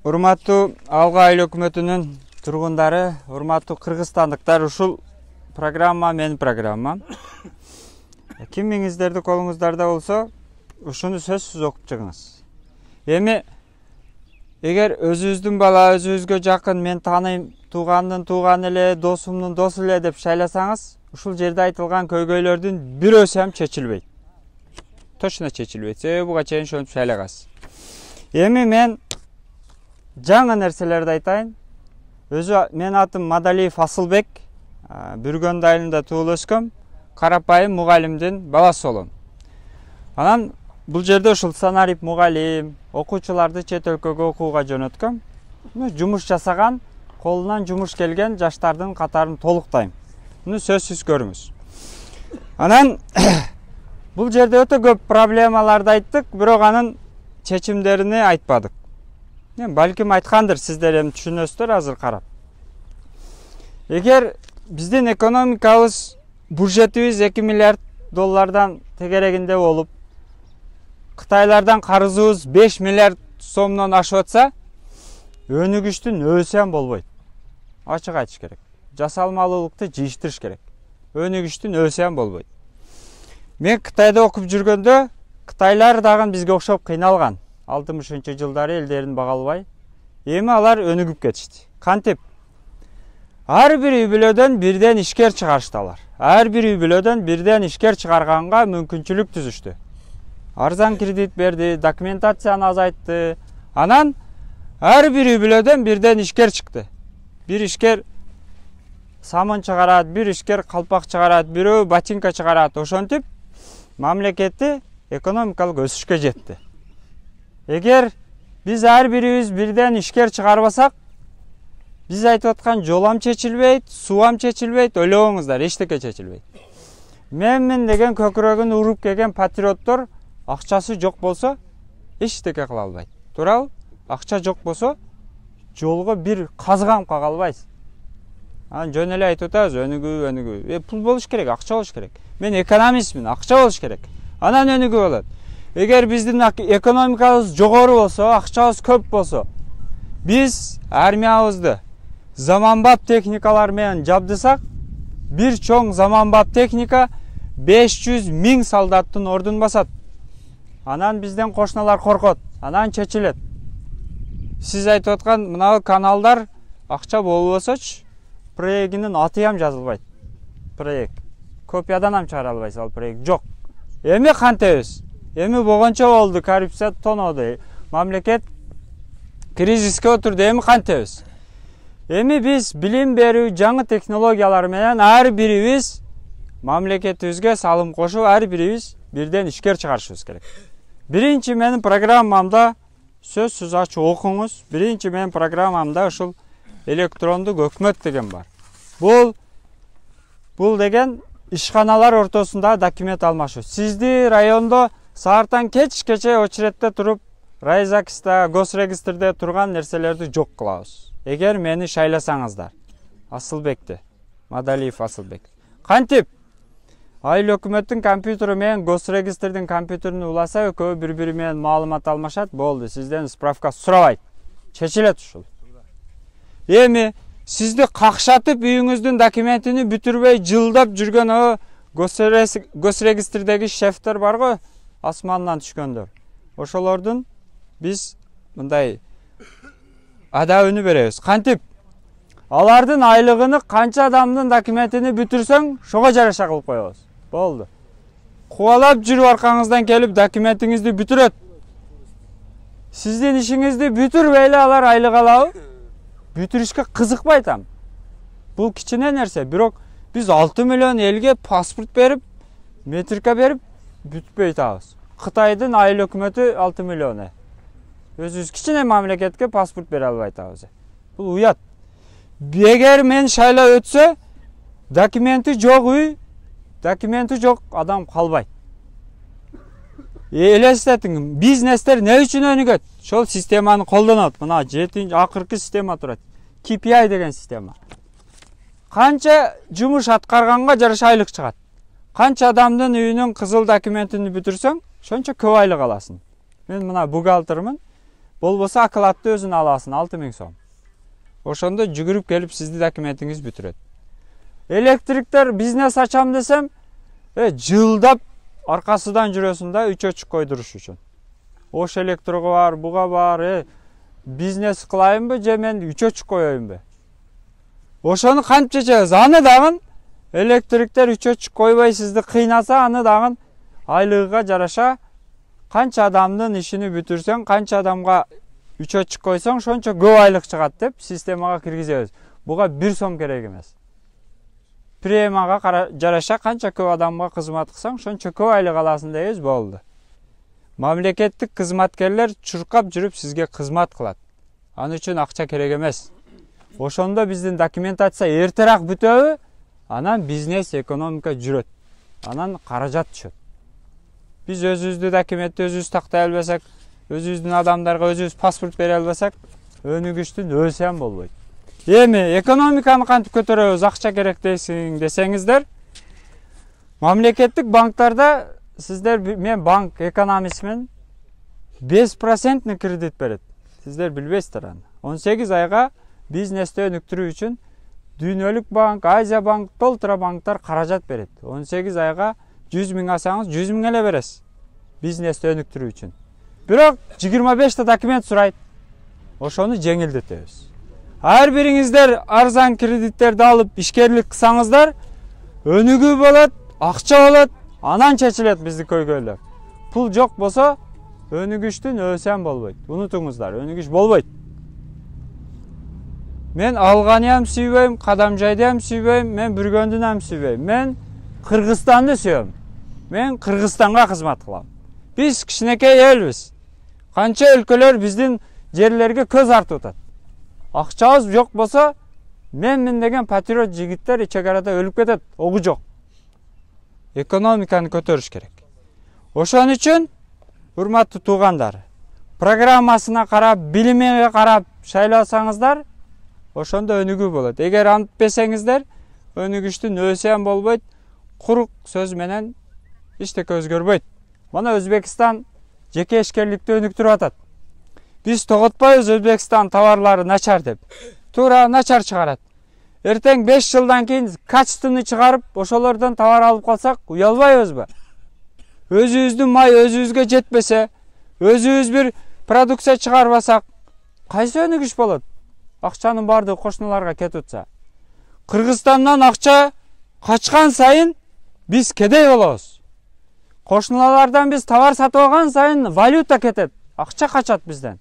Урматтуу Алга айыл өкмөтүнүн тургундары, урматтуу кыргызстандыктар, ушул программа менин программам. Кимиңиздерди колуңуздарда болсо, ушуну сөзсүз окуп чыгыңыз. Эми эгер өзүбүздүн бала өзүбүзгө жакын, мен тааныйм, туугандын тууганы эле, досумдун досу эле деп шайласаңыз, ушул жерде айтылган көйгөйлөрдүн бирөөсү ham чечилбейт. Точно чечилбейт. Себеби буга чейин ошентип шайлагасыз. Эми мен жаңы нерселерди айтайын. Өзү мен атым Мадалиев Асылбек, Бүргөндү айылында туулуп өскөм, карапайым мугалимдин баласы болом. Анан бул жерде ушул санарип мугалим, окуучуларды чет өлкөгө окууга жөнөткөм. Жумуш жасаган, колунан жумуш келген жаштардын катарын толуктайм. Муну сөзсүз көрүңүз. Анан бул жерде өтө көп проблемаларды айттык, бирок анын чечимдерини айтпадык. Балким айткандыр, сиздер эми түшүнөсүздөр азыр карап. Эгер биздин экономикабыз, бюджетибиз 2 миллиард доллардан тегерегинде болуп, Кытайлардан карызыбыз 5 миллиард сомдон ашып атса, өнүгүштүн өөсү ham болбойт. Ачык айтыш керек. Жасалмалуулукту жийиштириш керек. Өнүгүштүн өөсү ham болбойт. Мен Кытайда окуп жүргөндө, Кытайлар дагы бизге окшоп кыйналган. 60-жылдары элдерин бага албай. Эми алар өнүгүп кетишти. Кантип? Ар бир үй бүлөдөн бирден ишкер чыгарышты алар. Ар бир үй бүлөдөн бирден ишкер чыгарганга мүмкүнчүлүк түзүштү. Арзан кредит берди, документацияны азайтты. Анан ар бир үй бүлөдөн бирден ишкер чыкты. Бир ишкер самын чыгарат, бир ишкер калпак чыгарат, бирөө ботинка чыгарат. Ошентип мамлекетти экономикалык өсүшкө жетти. Эгер биз ар бирибиз бирден ишкер чыгарбасак, биз айтып аткан жол ham чечилбейт, суу ham чечилбейт, ойлобоңуздар, эчтеке чечилбейт. Менмин деген көкүрөгүн уруп келген патриоттор акчасы жок болсо эчтеке кыла албайт. Туурабы? Акча жок болсо жолго бир казгам кага албайсыз. Анан жөн эле айтып атабыз, өнүгүү. Пул болуш керек, акча болуш керек. Мен экономистмин, акча болуш керек. Анан өнүгүү болот. Эгер биздин экономикабыз жогору болсо, акчабыз көп болсо, биз армиябызды заманбап техникалар менен жабдысак, бир чоң заманбап техника 500 000 солдаттын ордун басат. Анан бизден кошуналар коркот, анан чечилет. Сиз айтып аткан мына каналдар акча болбосочу, проектинин аты ham жазылбайт. Проект. Копиядан ham чыгара албайсыз, ал проект жок. Эми кантебиз? Эми болгончо болду, коррупция тоноду. Мамлекет кризиске отурду, эми кантебиз? Эми биз билим берүү, жаңы технологиялар менен ар бирибиз мамлекетибизге салым кошуп, ар бирибиз бирден ишкер чыгарышыбыз керек. Биринчи менин программамда сөзсүз ачып окуңуз. Биринчи менин программамда ушул электрондук өкмөт деген бар. Бул деген ишканалар ортосунда документ алмашуу. Сизди райондо саартан кечке очередте туруп, райзакста, госрегистрде турган нерселерди жок кылабыз. Эгер мени шайласаңыздар, Асылбекти, Мадалиев Асылбек. Кантип? Айыл өкмөттүн компьютери менен госрегистрдин компьютерин уласа, экөө бири-бири менен маалымат алмашат, болду. Сизден справка сурабайт. Чечилет ушул. Эми сизди какшатып, үйүңүздүн документини бүтүрбөй жылдап жүргөн о госрегистрдеги шефтер бар го, асмандан түшкөндөр. Ошолордун биз мындай адабын беребиз. Кантип? Алардын айлыгыны канча адамдын документини бүтүрсөң, шого жараша кылып коебуз. Болду. Кубалап жүрүп аркаңыздан келип документиңизди бүтүрөт. Сиздин ишиңизди бүтүрбөй эле алар айлык алабы? Бүтүрүшкө кызыкпайт ам. Бул кичине нерсе, бирок биз 6 миллион элге паспорт берип, метрика берип бүтпөй атабыз. Кытайдын айыл өкмөтү 6 миллион. Өзүбүз кичине мамлекетке паспорт бере албай атабыз. Бул уят. Эгер мен шайлап өтсө, документи жок үй, документи жок адам калбайт. Элестетиң, бизнестер не үчүн өнүгөт? Ошол системаны колдонот. Мына 7-акыркы система турат. KPI деген система. Канча жумуш аткарганга жараша айлык чыгат. Канча адамдын үйүнүн кызыл документин бүтүрсөң, ошончо көп айлык аласың. Мен мына бухгалтермин. Болбосо акылатты өзүн аласың 6000 сом. Ошондо жүгүрүп келип сизди документиңиз бүтүрөт. Электриктер бизнес ачам десем, жылдап аркасынан жүрөсүң да 3 очук койдуруш үчүн. Ош электрого бар, буга бар, бизнес кылайынбы же мен 3 очук коёюнбу? Ошону кантип чечебиз? Аны дагы электриктер 3 очук койбой сизди кыйнаса, аны дагы айлыгыга жараша канча адамдын ишини бүтүрсөң, канча адамга 3 очук койсоң, ошончо көп айлык чыгат деп системага киргизебиз. Буга 1 сом керек эмес. Премияга жараша канча көп адамга кызмат кылсаң, ошончо көп айлык аласың дейбиз, болду. Мамлекеттик кызматкерлер чуркап жүрүп сизге кызмат кылат. Аны үчүн акча керек эмес. Ошондо биздин документация эртерээк бүтөбү, анан бизнес, экономика жүрөт. Анан каражат түшөт. Биз өзүбүздү документти өзүбүз тактай албасак, өзүбүздүн адамдарга өзүбүз паспорт бере албасак, өнүгүштүн өсөм болбойт. Эми экономиканы кантип көтөрөбүз, акча керек десеңиздер, мамлекеттик банктарда сиздер, мен банк экономистмин, 5% кредит берет. Сиздер билбейсиздер аны. 18 айга бизнести өнүктүрүү үчүн Дүйнөлүк банк, Азия банк, толтура банктар каражат берет. 18 айга 100 000 алсаңыз, 100 000 эле бересиз. Бизнести өнүктүрүү үчүн. Бирок 25 документ сурайт. Ошону жеңилдетебиз. Ар бириңиздер арзан кредиттерди алып ишкерлик кылсаңыздар, өнүгүү болот, акча болот, анан чечилет бизди көйгөйлөр. Пул жок болсо, өнүгүштүн өсөм болбойт. Унутуңуздар, өнүгүш болбойт. Мен Алганы ham сүйбөйм, Кадамжайды ham сүйбөйм, мен Бүргөндү ham сүйбөйм. Мен Кыргызстанды сүйөм. Мен Кыргызстанга кызмат кылам. Биз кичинекей элбиз. Канча өлкөлөр биздин жерлерге көз артып атат. Акчабыз жок болсо, мен деген патриот жигиттер чек арада өлүп кетет. Огу жок. Экономиканы көтөрүш керек. Ошон үчүн, урматтуу туугандар, программасына карап, билимине карап шайласаңыздар, ошондо өнүгүү болот. Эгер антпесеңиздер, өнүгүштүн өсөм болбойт, курук сөз менен эчтеке өзгөрбөйт. Мына Өзбекстан жеке ишкерликти өнүктүрүп атат. Биз тоготпойбуз Өзбекстан товарлары начар деп. Туура начар чыгарат. Эртең 5 жылдан кийин качественный чыгарып, ошолордон товар алып калсак, уялбайбызбы? Өзүбүздүн май өзүбүзгө жетпесе, өзүбүз бир продукция чыгарбасак, кайсы өнүгүш болот? Акчанын бардыгы кошуналарга кетип атса. Кыргызстандан акча качкан сайын биз кедей болобуз. Кошуналардан биз товар сатып алган сайын валюта кетет, акча качат бизден.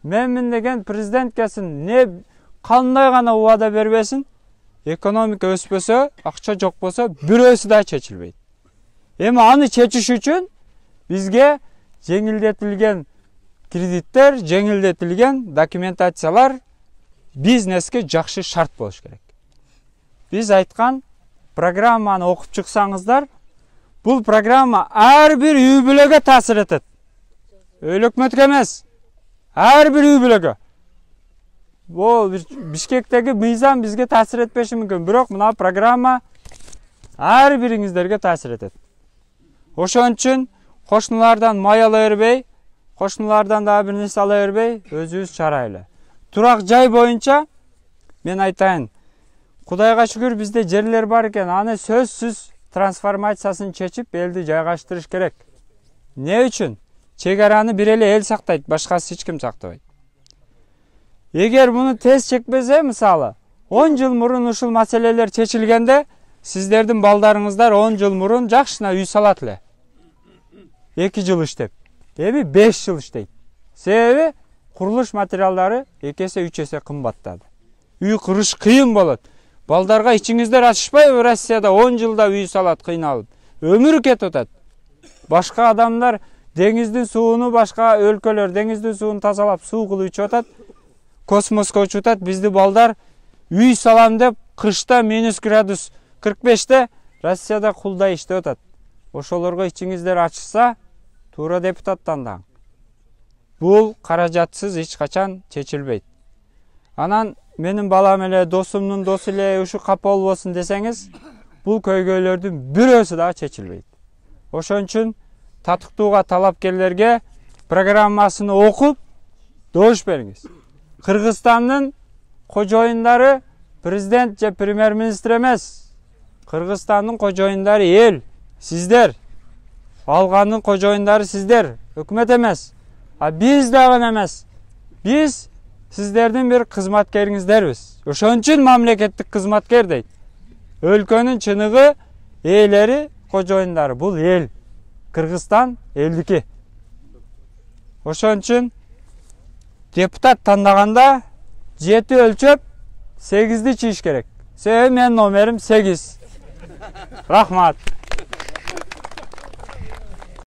Мен деген президент келсин, не кандай гана убада бербесин, экономика өспөсө, акча жок болсо, бирөөсү да чечилбейт. Эми аны чечиш үчүн бизге жеңилдетилген кредиттер, жеңилдетилген документациялар бизнеске жакшы шарт болуш керек. Биз айткан программаны окуп чыксаңыздар, бул программа ар бир үй бүлөгө таасир этет. Өкмөткө эмес, ар бир үй бүлөгө. Бул Бишкектеги мыйзам бизге таасир этпеши мүмкүн, бирок мына программа ар бириңиздерге таасир этет. Ошон үчүн кошуналардан май ала бербей, кошуналардан да бир нерсе ала бербей, өзүбүз чарайлы. Турак жай боюнча мен айтайын, Кудайга шүгүр бизде жерлер бар экен, аны сөзсүз трансформациясын чечип элди жайгаштырыш керек. Не үчүн? Чек араны бир эле эл сактайт, башкасы эч ким сактабайт. Эгер муну тез чекпесе, мисалы, 10 жыл мурун ушул маселелер чечилгенде, сиздердин балдарыңыздар 10 жыл мурун жакшына үй салат эле. 2 жыл иштеп. Эми 5 жыл иштейт. Себеби курулуш материалдары 2 эсе 3 эсе кымбаттады. Үй куруш кыйын болот. Балдарга ичиңиздер ачышпайбы, Россияда 10 жылда үй салат кыйналып. Өмүрү кетип атат. Башка адамдар деңиздин сууну, башка өлкөлөр деңиздин сууну тазалап суу кылып ичип атат. Космоско учуп атат. Бизди балдар үй салам деп кышта -градус 45те Россияда кулдай иштеп атат. Ошолорго ичиңиздер ачышса, туура депутаттан. Бул каражатсыз эч качан чечилбейт. Анан менин балам эле, досумдун досу эле ушу капа болбосун десеңиз, бул көйгөйлөрдүн бирөөсү да чечилбейт. Ошон үчүн татыктууга талапкерлерге программасыны окуп добуш бериңиз. Кыргызстандын кожоюндары президент же премьер-министр эмес. Кыргызстандын кожоюндары эл, сиздер. Алгандын кожоюндары сиздер, өкмөт эмес. Биз дагы эмес. Биз сиздердин бир кызматкериңиздербиз. Ошон үчүн мамлекеттик кызматкер дейт. Өлкөнүн чыныгы ээлери, кожоюндары бул эл. Кыргызстан элдики. Ошон үчүн депутат тандаганда 7 өлчөп 8'di чийиш керек. Менин номерим 8. Рахмат.